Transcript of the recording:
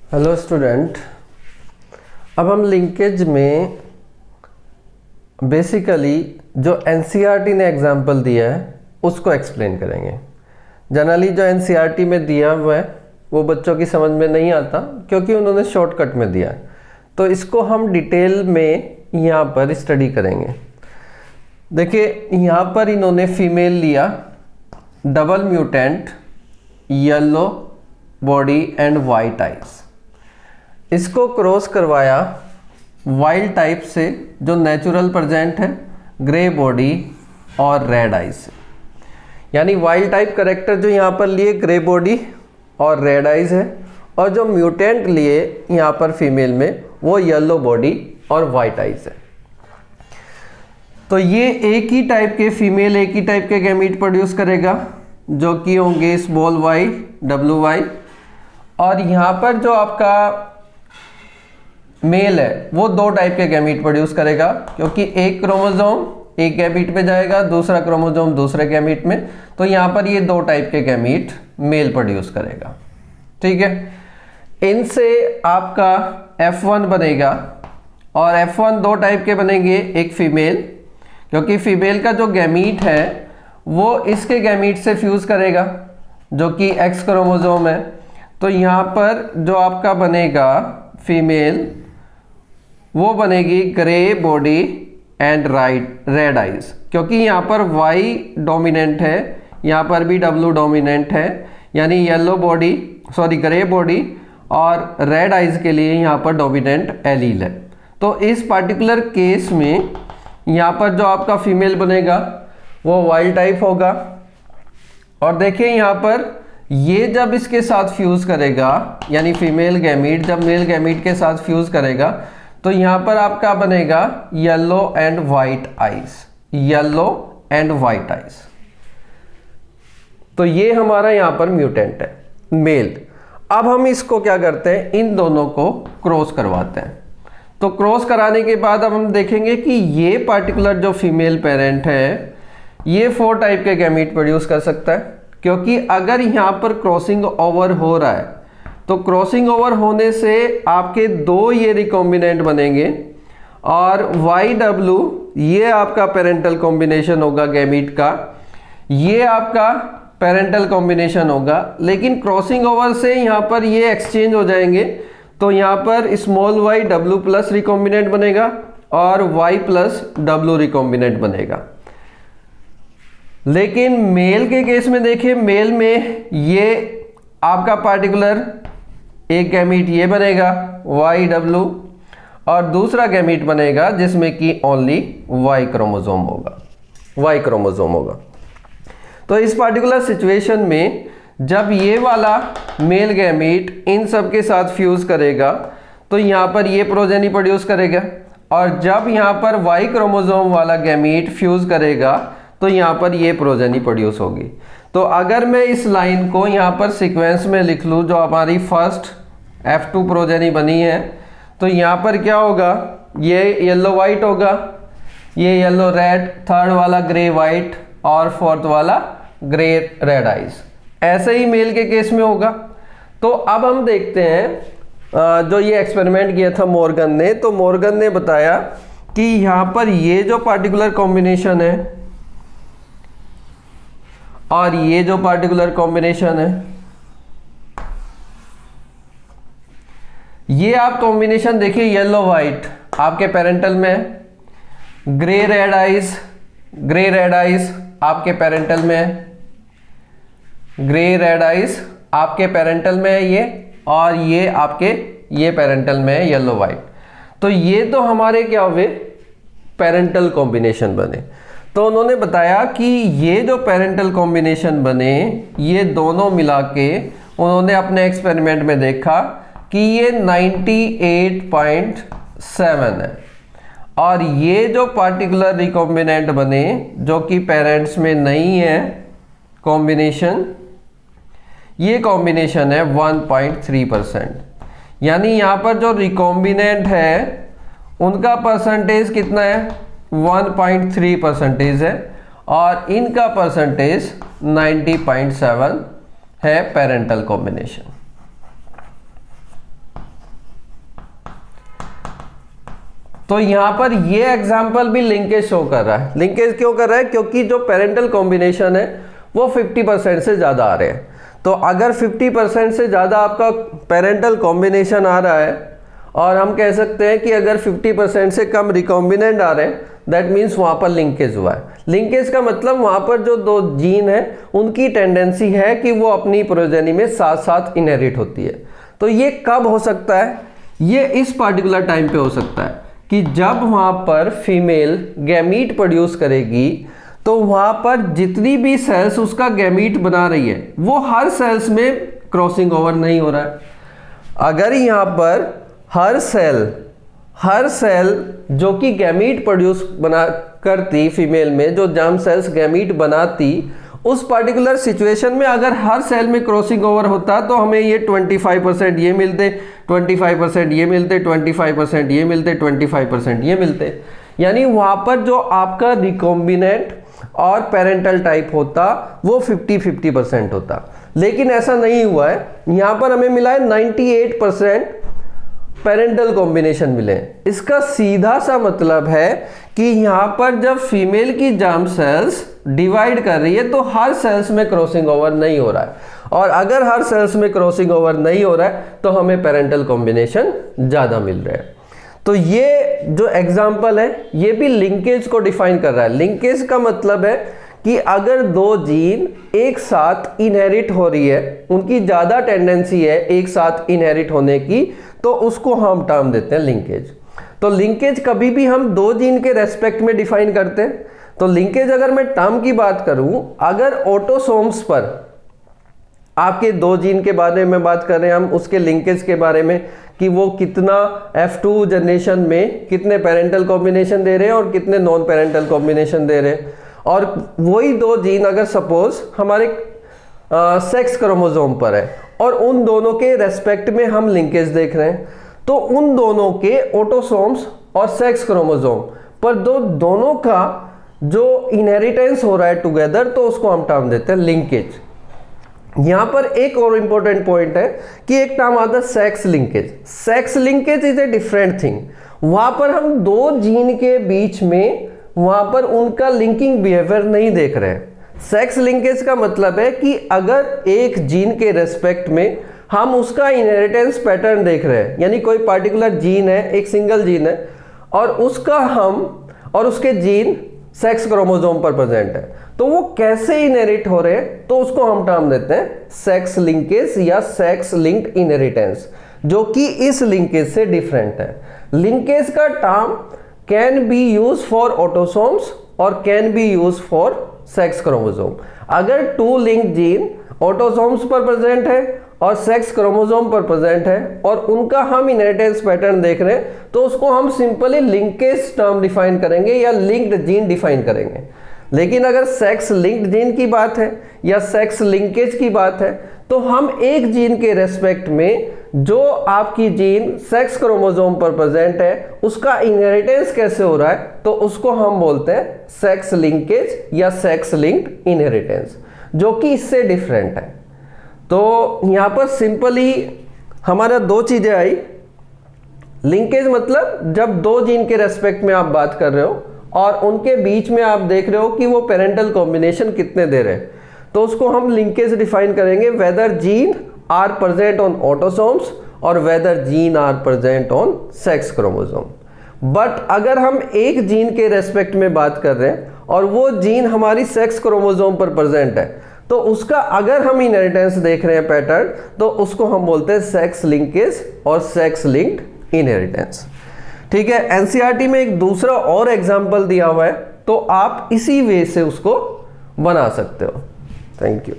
Hello student, अब हम linkage में बेसिकली जो एनसीईआरटी ने एग्जांपल दिया है उसको एक्सप्लेन करेंगे। जनरली जो एनसीईआरटी में दिया हुआ है वो बच्चों की समझ में नहीं आता क्योंकि उन्होंने शॉर्टकट में दिया है, तो इसको हम डिटेल में यहाँ पर स्टडी करेंगे। देखिए यहाँ पर इन्होंने फीमेल लिया, double mutant, yellow body and white eyes, इसको क्रॉस करवाया वाइल्ड टाइप से जो नेचुरल प्रेजेंट है, ग्रे बॉडी और रेड आइज से। यानी वाइल्ड टाइप करेक्टर जो यहाँ पर लिए ग्रे बॉडी और रेड आइज है, और जो म्यूटेंट लिए यहाँ पर फीमेल में वो येलो बॉडी और वाइट आइज है। तो ये एक ही टाइप के फीमेल एक ही टाइप के गैमीट प्रोड्यूस करेगा जो कि होंगे स्मॉल वाई, डब्ल्यू वाई, और यहाँ पर जो आपका मेल है वो दो टाइप के गैमीट प्रोड्यूस करेगा क्योंकि एक क्रोमोसोम एक गैमीट में जाएगा, दूसरा क्रोमोसोम दूसरे गैमीट में, तो यहाँ पर ये दो टाइप के गैमीट मेल प्रोड्यूस करेगा। ठीक है, इनसे आपका F1 बनेगा और F1 दो टाइप के बनेंगे, एक फीमेल, क्योंकि फीमेल का जो गैमीट है वो इसके गैमीट से फ्यूज करेगा जो कि X क्रोमोसोम है। तो यहाँ पर जो आपका बनेगा फीमेल वो बनेगी grey body and red eyes, क्योंकि यहाँ पर Y डोमिनेंट है, यहाँ पर भी W डोमिनेंट है, यानी येलो बॉडी ग्रे बॉडी और रेड आइज के लिए यहाँ पर डोमिनेंट एलील है। तो इस पार्टिकुलर केस में यहाँ पर जो आपका फीमेल बनेगा वो वाइल्ड टाइप होगा। और देखिए यहाँ पर ये जब इसके साथ फ्यूज करेगा, यानी फीमेल गैमीट जब मेल गैमीट के साथ फ्यूज करेगा, तो यहाँ पर आपका बनेगा yellow and white eyes, yellow and white eyes. तो ये हमारा यहाँ पर म्यूटेंट है मेल। अब हम इसको क्या करते हैं, इन दोनों को क्रॉस करवाते हैं। तो क्रॉस कराने के बाद अब हम देखेंगे कि ये पार्टिकुलर जो फीमेल पेरेंट है ये 4 टाइप के गैमीट प्रोड्यूस कर सकता है, क्योंकि अगर यहाँ पर क्रॉसिंग ओवर हो रहा है तो क्रॉसिंग ओवर होने से आपके दो ये रिकॉम्बिनेंट बनेंगे और YW ये आपका पेरेंटल कॉम्बिनेशन होगा गैमीट का, ये आपका पेरेंटल कॉम्बिनेशन होगा। लेकिन क्रॉसिंग ओवर से यहाँ पर ये एक्सचेंज हो जाएंगे, तो यहाँ पर small y W plus recombinant बनेगा और Y प्लस W रिकॉम्बिनेंट बनेगा। लेकिन मेल के केस में देखिए, मेल में ये आपका पार्टिकुलर एक गैमीट ये बनेगा YW और दूसरा गैमीट बनेगा जिसमें कि ओनली Y क्रोमोसोम होगा। तो इस पार्टिकुलर सिचुएशन में जब ये वाला मेल गैमीट इन सब के साथ फ्यूज करेगा तो यहाँ पर ये प्रोजेनी प्रोड्यूस करेगा, और जब यहाँ पर Y क्रोमोसोम वाला गैमीट फ्यूज करेगा तो यहाँ पर ये प्रोजेनी प्रोड्यूस होगी। तो अगर मैं इस लाइन को यहाँ पर सीक्वेंस में लिख लूँ, जो हमारी फर्स्ट F2 प्रोजेनी बनी है, तो यहाँ पर क्या होगा, ये येलो वाइट होगा, ये येलो रेड, थर्ड वाला ग्रे वाइट और फोर्थ वाला ग्रे रेड आइज। ऐसे ही मेल के केस में होगा। तो अब हम देखते हैं जो ये एक्सपेरिमेंट किया था मॉर्गन ने, तो मॉर्गन ने बताया कि यहाँ पर ये जो पार्टिकुलर कॉम्बिनेशन है और ये जो पार्टिकुलर कॉम्बिनेशन है, ये आप कॉम्बिनेशन देखिए, येलो वाइट आपके पेरेंटल में, ग्रे रेड आइज आपके पेरेंटल में, ग्रे रेड आइज आपके पेरेंटल में है ये, और ये आपके ये पेरेंटल में है येलो वाइट। तो ये तो हमारे क्या हुए, पेरेंटल कॉम्बिनेशन बने। तो उन्होंने बताया कि ये जो पेरेंटल कॉम्बिनेशन बने ये दोनों मिला के उन्होंने अपने एक्सपेरिमेंट में देखा कि ये 98.7 है, और ये जो पार्टिकुलर रिकॉम्बिनेंट बने जो कि पेरेंट्स में नहीं है कॉम्बिनेशन, ये कॉम्बिनेशन है 1.3%। यानी यहाँ पर जो रिकॉम्बिनेंट है उनका परसेंटेज कितना है, 1.3% है, और इनका परसेंटेज 90.7 है पेरेंटल कॉम्बिनेशन। तो यहाँ पर ये एग्जाम्पल भी लिंकेज शो कर रहा है। लिंकेज क्यों कर रहा है? क्योंकि जो पेरेंटल कॉम्बिनेशन है वो 50% से ज़्यादा आ रहे हैं। तो अगर 50% से ज़्यादा आपका पेरेंटल कॉम्बिनेशन आ रहा है और हम कह सकते हैं कि अगर 50% से कम रिकॉम्बिनेंट आ रहे हैं, दैट मीन्स वहाँ पर लिंकेज हुआ है। लिंकेज का मतलब वहाँ पर जो दो जीन है उनकी टेंडेंसी है कि वो अपनी प्रोजेनी में साथ साथ इनहेरिट होती है। तो ये कब हो सकता है? ये इस पार्टिकुलर टाइम पे हो सकता है कि जब वहाँ पर फीमेल गैमीट प्रोड्यूस करेगी तो वहाँ पर जितनी भी सेल्स उसका गैमीट बना रही है वो हर सेल्स में क्रॉसिंग ओवर नहीं हो रहा है। अगर यहाँ पर हर सेल जो कि गैमीट प्रोड्यूस बना करती फीमेल में, जो जर्म सेल्स गैमीट बनाती, उस पर्टिकुलर सिचुएशन में अगर हर सेल में क्रॉसिंग ओवर होता तो हमें ये 25% ये मिलते, 25% ये मिलते, 25% ये मिलते, 25% ये मिलते। यानी वहाँ पर जो आपका रिकॉम्बिनेंट और पेरेंटल टाइप होता वो 50-50% होता, लेकिन ऐसा नहीं हुआ है। यहाँ पर हमें मिला है 98% पेरेंटल कॉम्बिनेशन मिले। इसका सीधा सा मतलब है कि यहाँ पर जब फीमेल की जर्म सेल्स डिवाइड कर रही है तो हर सेल्स में क्रॉसिंग ओवर नहीं हो रहा है, और अगर हर सेल्स में क्रॉसिंग ओवर नहीं हो रहा है तो हमें पेरेंटल कॉम्बिनेशन ज़्यादा मिल रहा है। तो ये जो एग्जाम्पल है ये भी लिंकेज को डिफाइन कर रहा है। लिंकेज का मतलब है कि अगर दो जीन एक साथ इनहेरिट हो रही है, उनकी ज़्यादा टेंडेंसी है एक साथ इनहेरिट होने की, तो उसको हम टर्म देते हैं लिंकेज। तो लिंकेज कभी भी हम दो जीन के रेस्पेक्ट में डिफाइन करते हैं। तो लिंकेज अगर मैं टर्म की बात करूं, अगर ऑटोसोम्स पर आपके दो जीन के बारे में बात कर रहे हैं हम, उसके लिंकेज के बारे में कि वो कितना F2 जनरेशन में कितने पेरेंटल कॉम्बिनेशन दे रहे हैं और कितने नॉन पेरेंटल कॉम्बिनेशन दे रहे हैं, और वही दो जीन अगर सपोज हमारे सेक्स क्रोमोसोम पर है और उन दोनों के रेस्पेक्ट में हम लिंकेज देख रहे हैं, तो उन दोनों के ऑटोसोम्स और सेक्स क्रोमोसोम पर दोनों का जो इनहेरिटेंस हो रहा है टुगेदर, तो उसको हम टर्म देते हैं लिंकेज। यहां पर एक और इंपॉर्टेंट पॉइंट है कि एक टर्म आता है sex linkage. Sex linkage is a different thing. वहां पर हम दो जीन के बीच में वहां पर उनका लिंकिंग बिहेवियर नहीं देख रहे हैं। सेक्स लिंकेज का मतलब है कि अगर एक जीन के रेस्पेक्ट में हम उसका इनहेरिटेंस पैटर्न देख रहे हैं, यानी कोई पार्टिकुलर जीन है, एक सिंगल जीन है, और उसके जीन सेक्स क्रोमोसोम पर प्रेजेंट है, तो वो कैसे इनहेरिट हो रहे हैं, तो उसको हम टर्म देते हैं सेक्स लिंकेज या सेक्स लिंक्ड इनहेरिटेंस, जो कि इस लिंकेज से डिफरेंट है। लिंकेज का term can be use for autosomes और can be use for sex chromosome. अगर टू लिंक जीन ऑटोसोम्स पर प्रेजेंट है और सेक्स क्रोमोसोम पर प्रेजेंट है और उनका हम इनहेरिटेंस पैटर्न देख रहे हैं, तो उसको हम सिंपली लिंकेज टर्म डिफाइन करेंगे या लिंक्ड जीन डिफाइन करेंगे। लेकिन अगर सेक्स लिंक्ड जीन की बात है या सेक्स लिंकेज की बात है, तो हम एक जीन के रेस्पेक्ट में जो आपकी जीन सेक्स क्रोमोसोम पर प्रेजेंट है उसका इनहेरिटेंस कैसे हो रहा है, तो उसको हम बोलते हैं सेक्स लिंकेज या सेक्स लिंक्ड इनहेरिटेंस, जो कि इससे डिफरेंट है। तो यहाँ पर सिंपली हमारा दो चीजें आई। लिंकेज मतलब जब दो जीन के रेस्पेक्ट में आप बात कर रहे हो और उनके बीच में आप देख रहे हो कि वो पेरेंटल कॉम्बिनेशन कितने दे रहे हैं, तो उसको हम लिंकेज डिफाइन करेंगे whether gene are present on autosomes और whether gene are present on sex chromosome. But अगर हम एक जीन के रेस्पेक्ट में बात कर रहे हैं और वो जीन हमारी सेक्स क्रोमोसोम पर प्रेजेंट है, तो उसका अगर हम इनहेरिटेंस देख रहे हैं पैटर्न, तो उसको हम बोलते हैं सेक्स लिंकेज और सेक्स लिंक्ड इनहेरिटेंस। ठीक है, एनसीईआरटी में एक दूसरा और एग्जाम्पल दिया हुआ है, तो आप इसी वे से उसको बना सकते हो। Thank you.